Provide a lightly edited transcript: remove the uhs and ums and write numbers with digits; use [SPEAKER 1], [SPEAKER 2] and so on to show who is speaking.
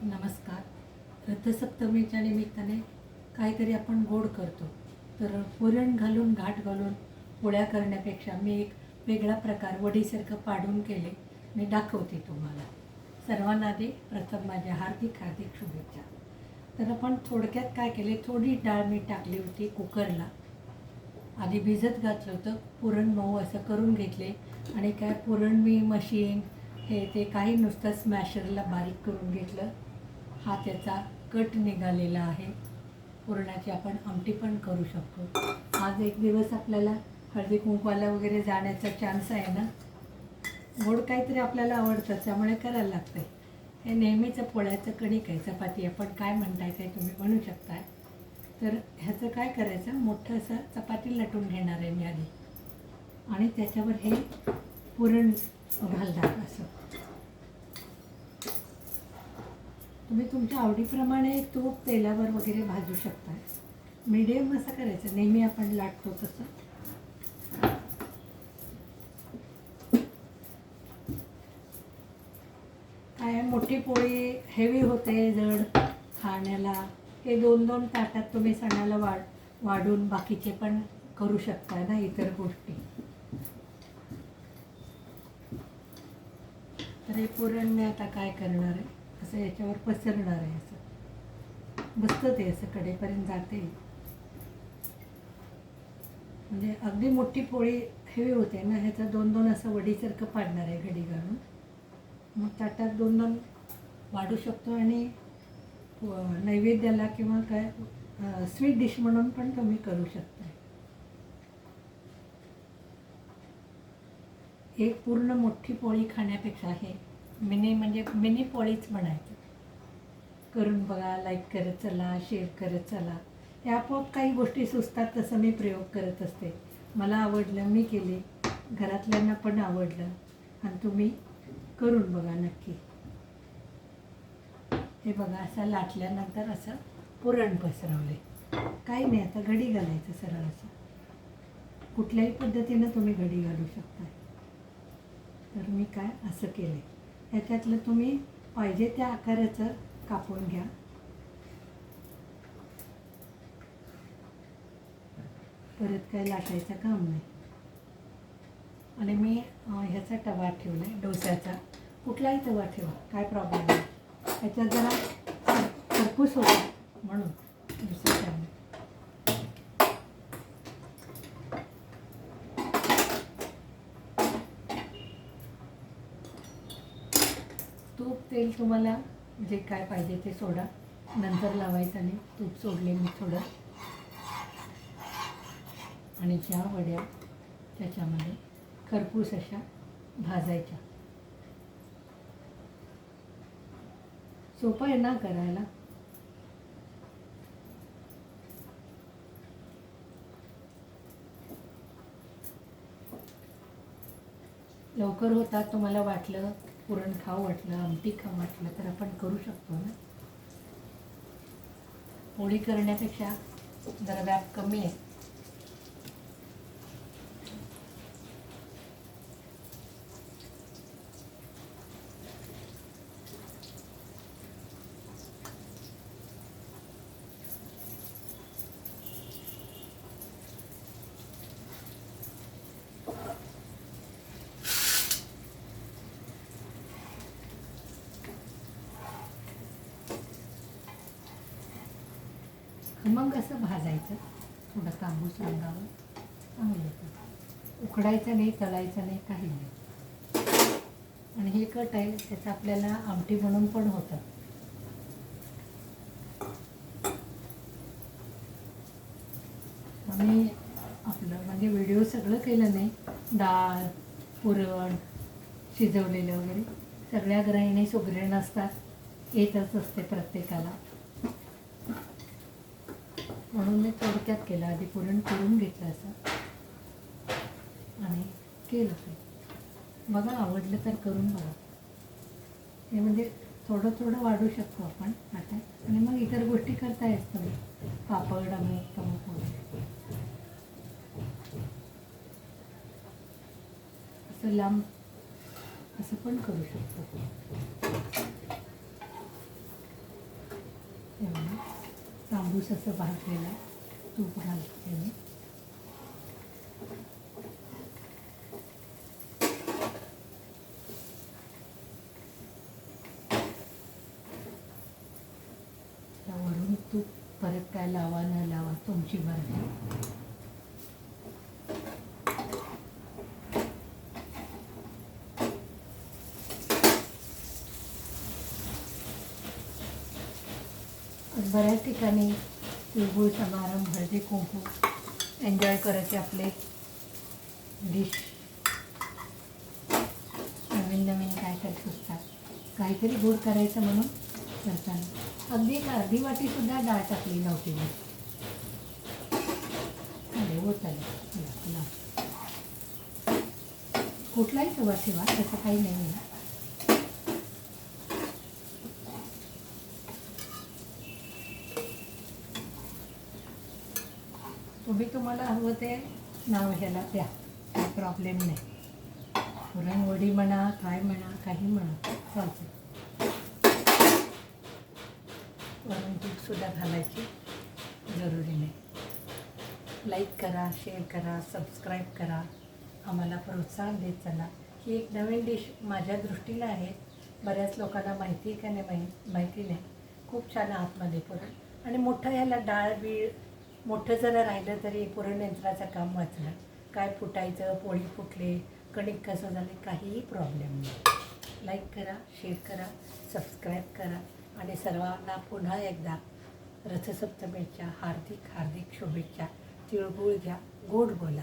[SPEAKER 1] नमस्कार. रथसप्तमीच्या निमित्ताने काहीतरी आपण गोड करतो. तर पुरण घालून घाट घालून पोळ्या करण्यापेक्षा मी एक वेगळा प्रकार वडीसारखं पाडून केले. मी दाखवते तुम्हाला. सर्वांना आधी प्रथम माझ्या हार्दिक हार्दिक शुभेच्छा. तर आपण थोडक्यात काय केले, थोडी डाळ मी टाकली होती कुकरला. आधी भिजत घातलं होतं. पुरण मऊ असं करून घेतले आणि काय पुरण मी मशीन हे ते काही नुसतं स्मॅशरला बारीक करून घेतलं. हा त्याचा कट निघालेला आहे. पुरणाची आपण आमटी पण करू शकतो. आज एक दिवस आपल्याला हळदी कुंकवाला वगैरे जाण्याचा चान्स आहे ना. गोड काहीतरी आपल्याला आवडतं त्यामुळे करायला लागतं. हे नेहमीचं पोळ्याचं कणिक आहे, चपाती आपण काय म्हणताय ते तुम्ही म्हणू शकताय. तर ह्याचं काय करायचं, मोठं असं चपाती लाटून घेणार आहे मी आधी आणि त्याच्यावर हे पुरण घालणार. असं तुम्ही तुमच्या आवडीप्रमाणे तूप तेलावर वगैरे भाजू शकता. मीडियम असं करायचं, नेहमी आपण लाटतो तसं. काय मोठी पोळी हेवी होते, जड खाण्याला. हे 2-2 ताटात तुम्ही सणाला वाढून बाकीचे पण करू शकता ना इतर गोष्टी. तर हे पुरण मी आता काय करणार आहे, असं याच्यावर पसरणार आहे. असं बसतं ते, असं कडेपर्यंत जाते. म्हणजे अगदी मोठी पोळी हेवी होते ना, ह्याचं 2-2 असं वडीसारखं पाडणार आहे घडी घालून. मग ताटात 2-2 वाढू शकतो आणि नैवेद्याला किंवा काय स्वीट डिश म्हणून पण तुम्ही करू शकता. एक पूर्ण मोठी पोळी खाण्यापेक्षा हे मिनी पोळीच म्हणायचं. करून बघा, लाईक करत चला, शेअर करत चला. हे आपोआप काही गोष्टी सुचतात, तसं मी प्रयोग करत असते. मला आवडलं, मी केले, घरातल्यांना पण आवडलं आणि तुम्ही करून बघा नक्की. हे बघा, असं लाटल्यानंतर असं पुरण पसरवले. काही नाही, आता घडी घालायचं सरळ असं. कुठल्याही पद्धतीनं तुम्ही घडी घालू शकता. तर मी काय असं केले. ह्याच्यातलं तुम्ही पाहिजे त्या आकाराचं कापून घ्या. परत काय लाटायचं काम नाही. आणि मी ह्याचा तवा ठेवला आहे, डोस्याचा. कुठलाही तवा ठेवा, काय प्रॉब्लेम नाही. ह्याच्यात जरा खरपूस होता म्हणून दुसरं काय नाही. तूप तेल तुम्हाला जे काय पाहिजे ते सोडा, नंतर लावायचं. आणि तूप सोडले मी थोडं. आणि ज्या वड्या त्याच्यामध्ये खरपूस अशा भाजायच्या. सोपं आहे ना करायला. लवकर होतात. तुम्हाला वाटलं पुरण खाऊ वाटलं, आमटी खाऊ वाटलं तर आपण करू शकतो ना. पोळी करण्यापेक्षा जरा व्याप कमी आहे. मग असं भाजायचं, थोडं तांबूस रंगावर चांगलं येतं. उकडायचं नाही, तळायचं नाही, काही नाही. आणि हे कट आहे, त्याचं आपल्याला आमटी म्हणून पण होतं. आम्ही आपलं म्हणजे व्हिडिओ सगळं केलं नाही. डाळ, पुरण शिजवलेलं वगैरे सगळ्या गृहिणी सुगरण असतात, येतच असते प्रत्येकाला. म्हणून मी थोडक्यात केलं. आधी पुरण करून घेतलं असं आणि केलं ते. बघा, आवडलं तर करून बघा. हे म्हणजे थोडं थोडं वाढू शकतो आपण आता. आणि मग इतर गोष्टी करता येत तुम्ही, पापड अमुक तमुक वगैरे. असं लांब असं पण करू शकतो. हे बघा, तांबूस असं भाजलेलं आहे, तूप घालते मी. वरून तूप परत काय लावा न लावा तुमची मर्जी. बऱ्याच ठिकाणी तिळगुळ समारंभ, हळदी कुंकू एन्जॉय करायचे आपले डिश. नवीन नवीन काय काय सुचतात, काहीतरी गोड करायचं म्हणून करताना अगदी एक अर्धी वाटीसुद्धा डाळ टाकली नव्हती मी. चालेल हो, चालेल. कुठलाही तवा ठेवा, तसं काही नाही आहे. तुम्हाला हवं ते नाव ह्याला द्या, काही प्रॉब्लेम नाही. पुरणवडी म्हणा, काय म्हणा, काही म्हणा चालतं. वरून तूपसुद्धा घालायची जरुरी नाही. लाईक करा, शेअर करा, सबस्क्राईब करा, आम्हाला प्रोत्साहन देत चला. ही एक नवीन डिश माझ्या दृष्टीला आहे. बऱ्याच लोकांना माहिती आहे का नाही माहिती नाही. खूप छान आतमध्ये पुरण, आणि मोठं ह्याला डाळ बीळ मोठं जरा राहिलं तरी पुरण यंत्राचं काम वाचलं. काय फुटायचं, पोळी फुटले, कणिक कसं झाले, काहीही प्रॉब्लेम नाही. लाईक करा, शेअर करा, सबस्क्राईब करा, आणि सर्वांना पुन्हा एकदा रथसप्तमीच्या हार्दिक हार्दिक शुभेच्छा. तिळगुळ घ्या, गोड बोला.